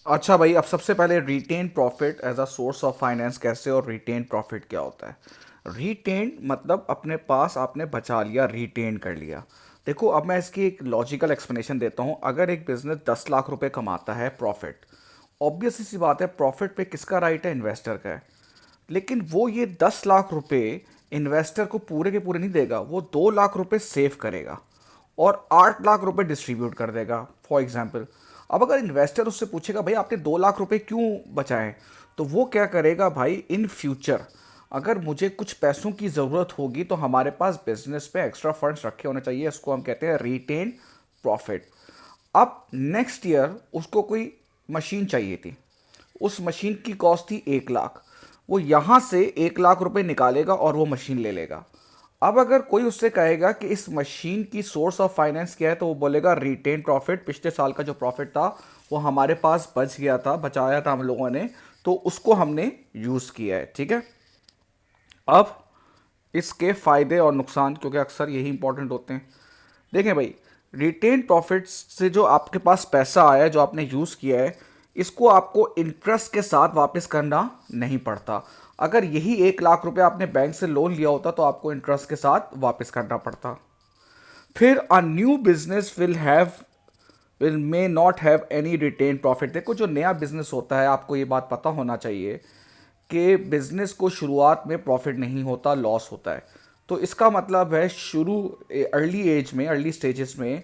अच्छा भाई, अब सबसे पहले retained profit as a source of finance कैसे और रिटेन प्रॉफिट क्या होता है। रिटेन मतलब अपने पास आपने बचा लिया, रिटेन कर लिया। देखो, अब मैं इसकी एक लॉजिकल एक्सप्लेनेशन देता हूँ। अगर एक बिजनेस 10 लाख रुपए कमाता है प्रॉफिट, ऑब्वियस सी बात है प्रॉफिट पे किसका राइट है? इन्वेस्टर का है। लेकिन वो ये 10 लाख रुपए इन्वेस्टर को पूरे के पूरे नहीं देगा, वो 2 लाख रुपए सेव करेगा और 8 लाख रुपए डिस्ट्रीब्यूट कर देगा फॉर एग्जाम्पल। अब अगर इन्वेस्टर उससे पूछेगा भाई आपने 2 लाख रुपए क्यों बचाए, तो वो क्या करेगा भाई, इन फ्यूचर अगर मुझे कुछ पैसों की ज़रूरत होगी तो हमारे पास बिजनेस पे एक्स्ट्रा फंड्स रखे होने चाहिए। इसको हम कहते हैं रिटेन प्रॉफिट। अब नेक्स्ट ईयर उसको कोई मशीन चाहिए थी, उस मशीन की कॉस्ट थी 1 लाख। वो यहां से 1 लाख रुपए निकालेगा और वो मशीन ले लेगा। अब अगर कोई उससे कहेगा कि इस मशीन की सोर्स ऑफ फाइनेंस क्या है, तो वो बोलेगा रिटेन प्रॉफिट। पिछले साल का जो प्रॉफिट था वो हमारे पास बच गया था, बचाया था हम लोगों ने, तो उसको हमने यूज़ किया है। ठीक है। अब इसके फायदे और नुकसान, क्योंकि अक्सर यही इंपॉर्टेंट होते हैं। देखें भाई, रिटेन प्रॉफिट्स से जो आपके पास पैसा आया है, जो आपने यूज़ किया है, इसको आपको इंटरेस्ट के साथ वापस करना नहीं पड़ता। अगर यही 1 लाख रुपए आपने बैंक से लोन लिया होता तो आपको इंटरेस्ट के साथ वापस करना पड़ता। फिर a new business will may not have any retained profit. देखो, जो नया बिजनेस होता है, आपको ये बात पता होना चाहिए कि बिजनेस को शुरुआत में प्रॉफिट नहीं होता, लॉस होता है। तो इसका मतलब है शुरू अर्ली एज में, अर्ली स्टेजेस में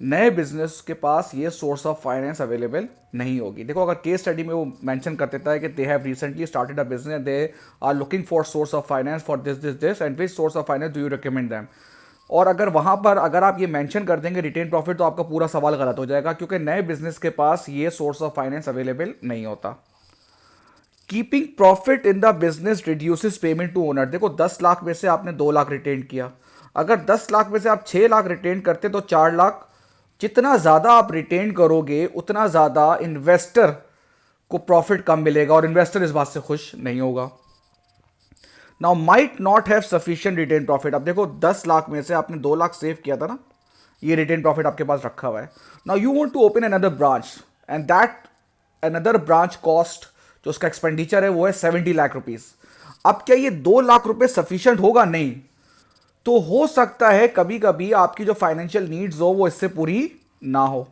नए बिजनेस के पास ये सोर्स ऑफ फाइनेंस अवेलेबल नहीं होगी। देखो, अगर केस स्टडी में वो मेंशन कर देता है कि they have recently started a business, they are looking for source of finance for this this this and which source of finance do you recommend them. और अगर वहां पर अगर आप ये मेंशन कर देंगे रिटेन प्रॉफिट, तो आपका पूरा सवाल गलत हो जाएगा, क्योंकि नए बिजनेस के पास ये सोर्स ऑफ फाइनेंस अवेलेबल नहीं होता। Keeping profit in the business reduces payment to owner. देखो, 10 लाख में से आपने 2 लाख रिटेन किया। अगर 10 लाख में से आप 6 लाख रिटेन करते तो 4 लाख। जितना ज्यादा आप रिटेन करोगे उतना ज्यादा इन्वेस्टर को प्रॉफिट कम मिलेगा और इन्वेस्टर इस बात से खुश नहीं होगा। Now might not have sufficient retained profit. अब देखो, 10 लाख में से आपने 2 लाख सेव किया था ना, ये रिटेन प्रॉफिट आपके पास रखा हुआ है। Now you want to open another branch and that another branch cost, जो उसका एक्सपेंडिचर है वो है 70 लाख रुपीज। अब क्या ये 2 लाख रुपए सफिशियंट होगा? नहीं। तो हो सकता है कभी कभी आपकी जो फाइनेंशियल नीड्स हो वो इससे पूरी ना हो।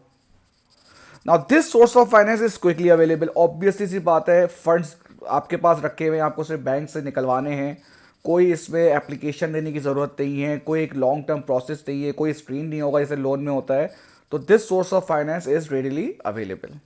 Now this source of finance is quickly available. Obviously सी बात है, फंड्स आपके पास रखे हुए हैं, आपको सिर्फ बैंक से निकलवाने हैं। कोई इसमें एप्लीकेशन देने की ज़रूरत नहीं है, कोई एक लॉन्ग टर्म प्रोसेस नहीं है, कोई स्क्रीन नहीं होगा जैसे लोन में होता है। तो this source of finance is readily available.